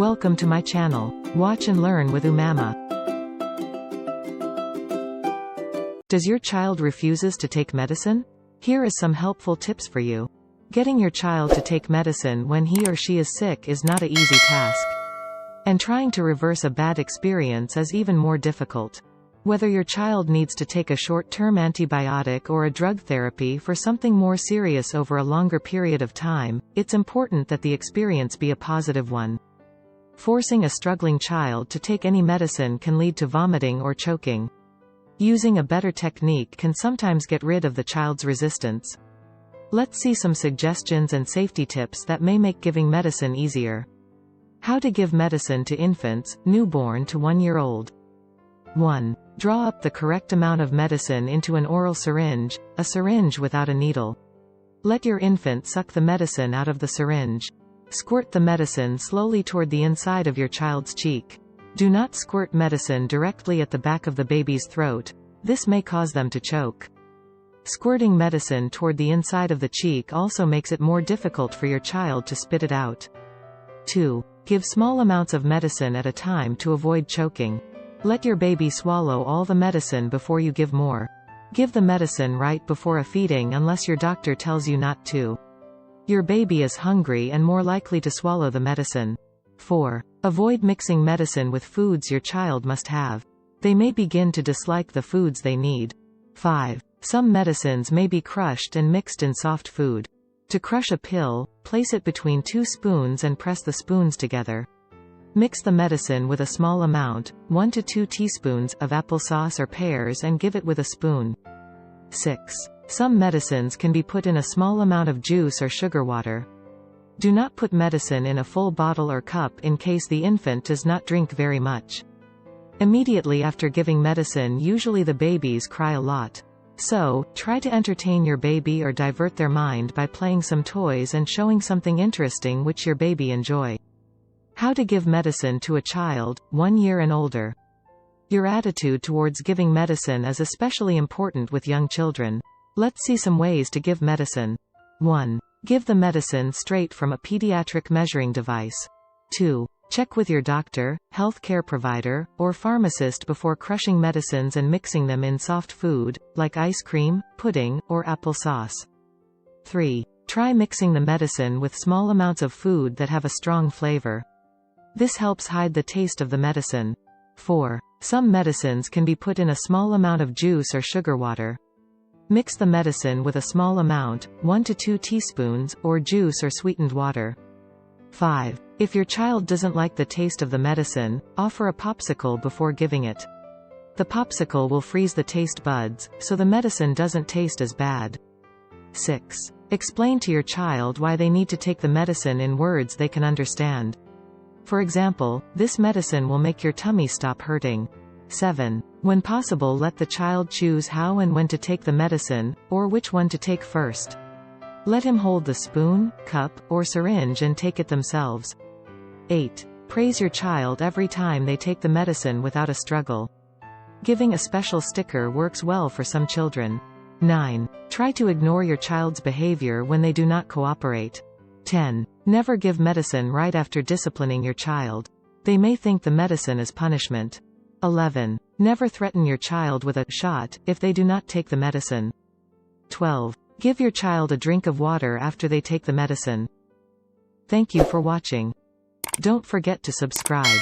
Welcome to my channel. Watch and learn with Umaima. Does your child refuses to take medicine? Here is some helpful tips for you. Getting your child to take medicine when he or she is sick is not an easy task. And trying to reverse a bad experience is even more difficult. Whether your child needs to take a short-term antibiotic or a drug therapy for something more serious over a longer period of time, it's important that the experience be a positive one. Forcing a struggling child to take any medicine can lead to vomiting or choking. Using a better technique can sometimes get rid of the child's resistance. Let's see some suggestions and safety tips that may make giving medicine easier. How to give medicine to infants, newborn to 1-year-old. 1. Draw up the correct amount of medicine into an oral syringe, a syringe without a needle. Let your infant suck the medicine out of the syringe. Squirt the medicine slowly toward the inside of your child's cheek. Do not squirt medicine directly at the back of the baby's throat. This may cause them to choke. Squirting medicine toward the inside of the cheek also makes it more difficult for your child to spit it out. 2. Give small amounts of medicine at a time to avoid choking. Let your baby swallow all the medicine before you give more. Give the medicine right before a feeding unless your doctor tells you not to. Your baby is hungry and more likely to swallow the medicine. 4. Avoid mixing medicine with foods your child must have. They may begin to dislike the foods they need. 5. Some medicines may be crushed and mixed in soft food. To crush a pill, place it between 2 spoons and press the spoons together. Mix the medicine with a small amount, 1 to 2 teaspoons, of applesauce or pears and give it with a spoon. 6. Some medicines can be put in a small amount of juice or sugar water. Do not put medicine in a full bottle or cup in case the infant does not drink very much. Immediately after giving medicine, usually the babies cry a lot. So, try to entertain your baby or divert their mind by playing some toys and showing something interesting which your baby enjoy. How to give medicine to a child, 1 year and older. Your attitude towards giving medicine is especially important with young children. Let's see some ways to give medicine. 1. Give the medicine straight from a pediatric measuring device. 2. Check with your doctor, healthcare provider, or pharmacist before crushing medicines and mixing them in soft food, like ice cream, pudding, or applesauce. 3. Try mixing the medicine with small amounts of food that have a strong flavor. This helps hide the taste of the medicine. 4. Some medicines can be put in a small amount of juice or sugar water. Mix the medicine with a small amount, 1 to 2 teaspoons, or juice or sweetened water. 5. If your child doesn't like the taste of the medicine, offer a popsicle before giving it. The popsicle will freeze the taste buds, so the medicine doesn't taste as bad. 6. Explain to your child why they need to take the medicine in words they can understand. For example, this medicine will make your tummy stop hurting. 7. When possible, let the child choose how and when to take the medicine, or which one to take first. Let him hold the spoon, cup, or syringe and take it themselves. 8. Praise your child every time they take the medicine without a struggle. Giving a special sticker works well for some children. 9. Try to ignore your child's behavior when they do not cooperate. 10. Never give medicine right after disciplining your child. They may think the medicine is punishment. 11. Never threaten your child with a shot if they do not take the medicine. 12. Give your child a drink of water after they take the medicine. Thank you for watching. Don't forget to subscribe.